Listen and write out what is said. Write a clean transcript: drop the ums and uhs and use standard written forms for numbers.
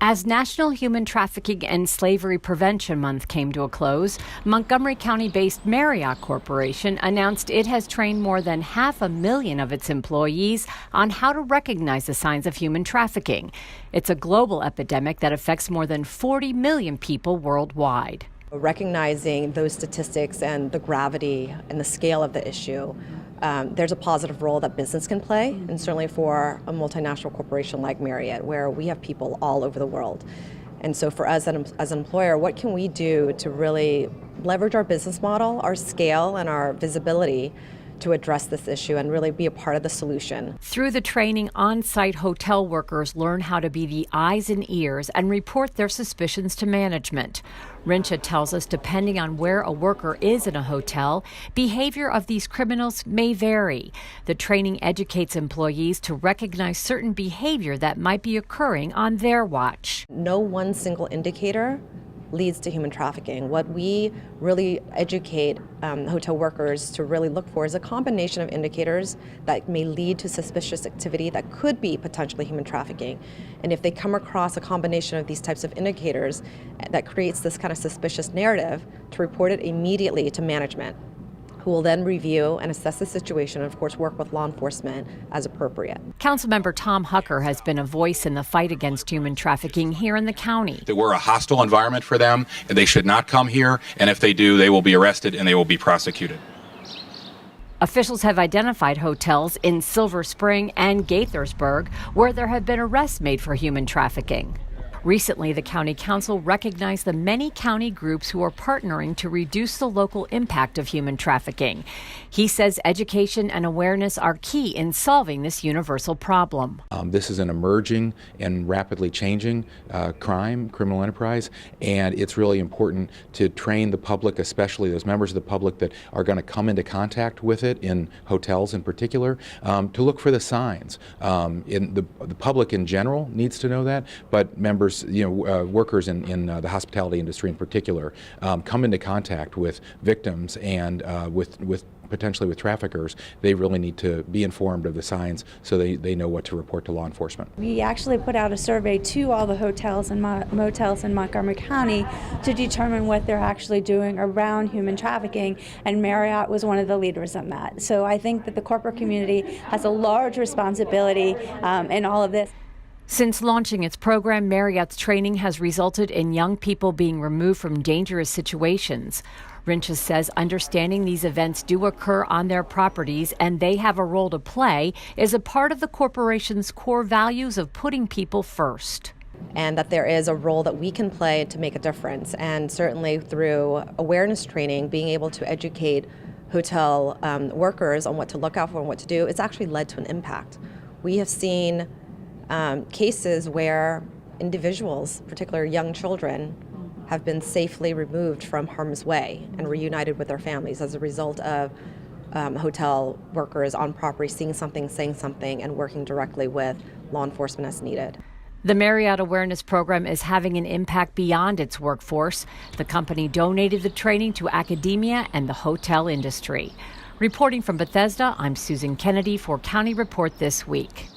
As National Human Trafficking and Slavery Prevention Month came to a close, Montgomery County-based Marriott Corporation announced it has trained more than 500,000 of its employees on how to recognize the signs of human trafficking. It's a global epidemic that affects more than 40 million people worldwide. Recognizing those statistics and the gravity and the scale of the issue, there's a positive role that business can play, and certainly for a multinational corporation like Marriott, where we have people all over the world. And so for us as an employer, what can we do to really leverage our business model, our scale, and our visibility to address this issue and really be a part of the solution? Through the training, on-site hotel workers learn how to be the eyes and ears and report their suspicions to management. Rincha tells us depending on where a worker is in a hotel, behavior of these criminals may vary. The training educates employees to recognize certain behavior that might be occurring on their watch. No one single indicator leads to human trafficking. What we really educate hotel workers to really look for is a combination of indicators that may lead to suspicious activity that could be potentially human trafficking. And if they come across a combination of these types of indicators that creates this kind of suspicious narrative, to report it immediately to management, who will then review and assess the situation and, of course, work with law enforcement as appropriate. Councilmember Tom Hucker has been a voice in the fight against human trafficking here in the county. That we're a hostile environment for them, and they should not come here, and if they do, they will be arrested and they will be prosecuted. Officials have identified hotels in Silver Spring and Gaithersburg where there have been arrests made for human trafficking. Recently, the county council recognized the many county groups who are partnering to reduce the local impact of human trafficking. He says education and awareness are key in solving this universal problem. This is an emerging and rapidly changing criminal enterprise, and it's really important to train the public, especially those members of the public that are going to come into contact with it, in hotels in particular, to look for the signs. The public in general needs to know that, but members, workers in the hospitality industry in particular, come into contact with victims and with potentially with traffickers. They really need to be informed of the signs so they know what to report to law enforcement. We actually put out a survey to all the hotels and motels in Montgomery County to determine what they're actually doing around human trafficking, and Marriott was one of the leaders in that. So I think that the corporate community has a large responsibility in all of this. Since launching its program, Marriott's training has resulted in young people being removed from dangerous situations. Rincha says understanding these events do occur on their properties and they have a role to play is a part of the corporation's core values of putting people first. And that there is a role that we can play to make a difference. And certainly through awareness training, being able to educate hotel workers on what to look out for and what to do, it's actually led to an impact. We have seen cases where individuals, particularly young children, have been safely removed from harm's way and reunited with their families as a result of hotel workers on property seeing something, saying something, and working directly with law enforcement as needed. The Marriott Awareness Program is having an impact beyond its workforce. The company donated the training to academia and the hotel industry. Reporting from Bethesda, I'm Susan Kenedy for County Report This Week.